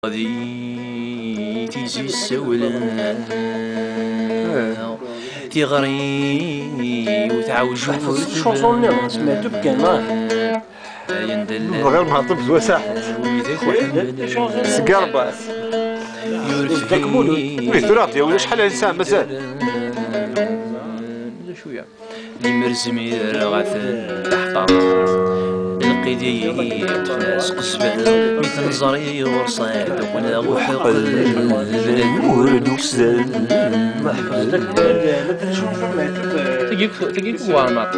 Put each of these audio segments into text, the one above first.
غادي تيجي السولة تيغري وتعوج الشونسون سمعتو بكلمة غير معطب زواسع سكارباس ويثراتي ولا شحال هاد الساعة مازال شوية لي مرزمي غاث الحطام القيدي تفاس قصبة مثل نزري ورصاد ولا وحق البلاد وردوكسل ما حفظتك لا تشوف معتب تجيك وارناط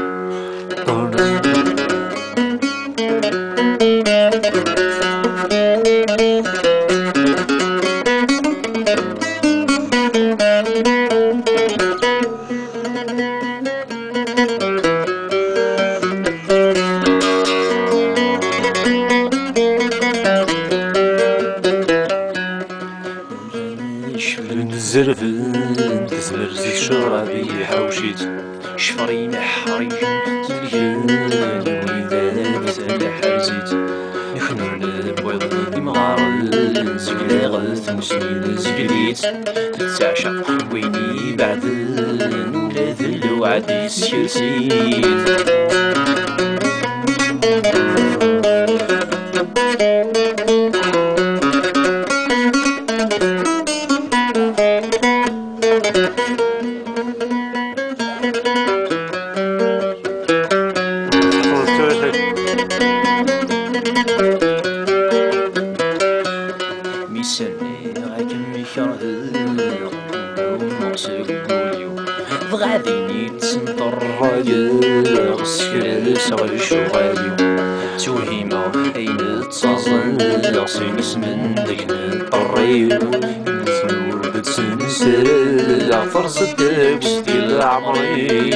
الزرفن تزمرز الشرابي حوشيت شفري محري زليان ويدان زاد حرزيت نخنر البويض مغار زقلا غث مسنين زقليت تتعشق ويني بعد ولا ذل وعدي سيرسيت غادي تسنطر الراجل غسكر سغل الشغاليو توهيمة أين تصازن غسين اسمن دقن الطريو نزنور بتسنسل فرصة تكس ديال العمري